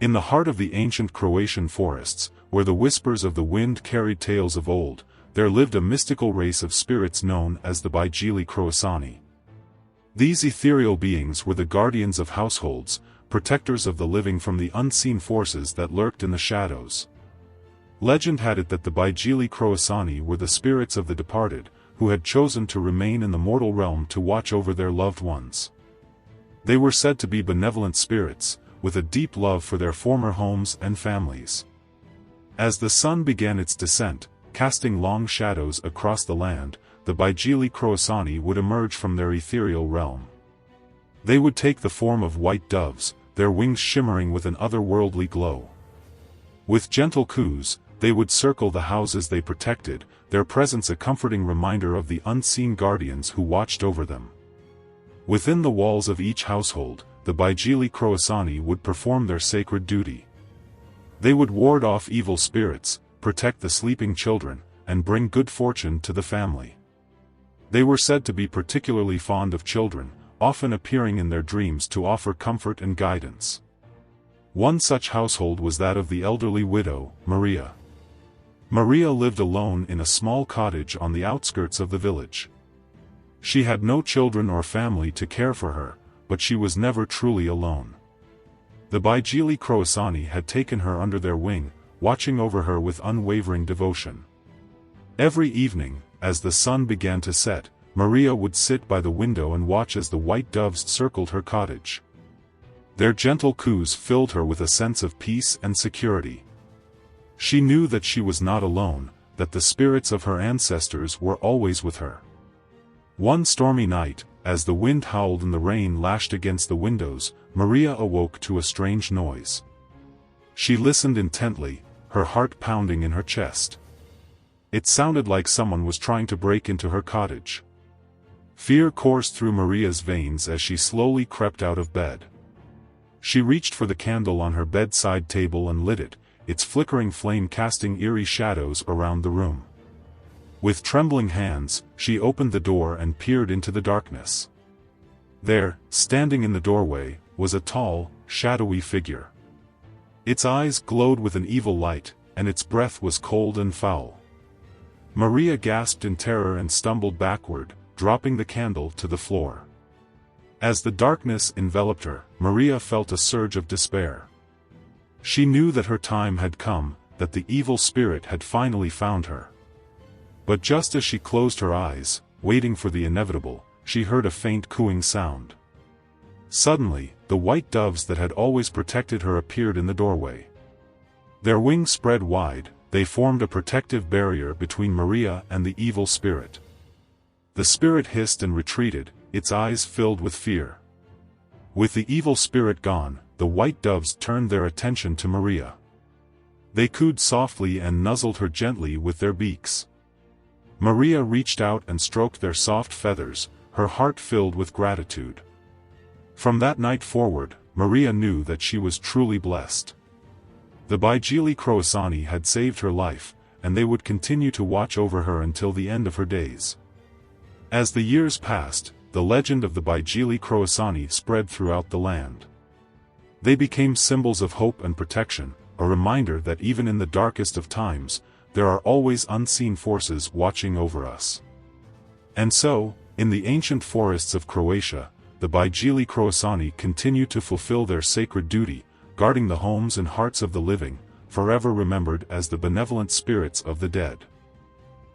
In the heart of the ancient Croatian forests, where the whispers of the wind carried tales of old, there lived a mystical race of spirits known as the Bijeli Kroasani. These ethereal beings were the guardians of households, protectors of the living from the unseen forces that lurked in the shadows. Legend had it that the Bijeli Kroasani were the spirits of the departed, who had chosen to remain in the mortal realm to watch over their loved ones. They were said to be benevolent spirits, with a deep love for their former homes and families. As the sun began its descent, casting long shadows across the land, the Bijeli Kroasani would emerge from their ethereal realm. They would take the form of white doves, their wings shimmering with an otherworldly glow. With gentle coos, they would circle the houses they protected, their presence a comforting reminder of the unseen guardians who watched over them. Within the walls of each household, the Bijeli Kroasani would perform their sacred duty. They would ward off evil spirits, protect the sleeping children, and bring good fortune to the family. They were said to be particularly fond of children, often appearing in their dreams to offer comfort and guidance. One such household was that of the elderly widow, Maria. Maria lived alone in a small cottage on the outskirts of the village. She had no children or family to care for her, but she was never truly alone. The Bijeli Kroasani had taken her under their wing, watching over her with unwavering devotion. Every evening, as the sun began to set, Maria would sit by the window and watch as the white doves circled her cottage. Their gentle coos filled her with a sense of peace and security. She knew that she was not alone, that the spirits of her ancestors were always with her. One stormy night, as the wind howled and the rain lashed against the windows, Maria awoke to a strange noise. She listened intently, her heart pounding in her chest. It sounded like someone was trying to break into her cottage. Fear coursed through Maria's veins as she slowly crept out of bed. She reached for the candle on her bedside table and lit it, its flickering flame casting eerie shadows around the room. With trembling hands, she opened the door and peered into the darkness. There, standing in the doorway, was a tall, shadowy figure. Its eyes glowed with an evil light, and its breath was cold and foul. Maria gasped in terror and stumbled backward, dropping the candle to the floor. As the darkness enveloped her, Maria felt a surge of despair. She knew that her time had come, that the evil spirit had finally found her. But just as she closed her eyes, waiting for the inevitable, she heard a faint cooing sound. Suddenly, the white doves that had always protected her appeared in the doorway. Their wings spread wide, they formed a protective barrier between Maria and the evil spirit. The spirit hissed and retreated, its eyes filled with fear. With the evil spirit gone, the white doves turned their attention to Maria. They cooed softly and nuzzled her gently with their beaks. Maria reached out and stroked their soft feathers, her heart filled with gratitude. From that night forward, Maria knew that she was truly blessed. The Bijeli Kroasani had saved her life, and they would continue to watch over her until the end of her days. As the years passed, the legend of the Bijeli Kroasani spread throughout the land. They became symbols of hope and protection, a reminder that even in the darkest of times, there are always unseen forces watching over us. And so, in the ancient forests of Croatia, the Bijeli Kroasani continue to fulfill their sacred duty, guarding the homes and hearts of the living, forever remembered as the benevolent spirits of the dead.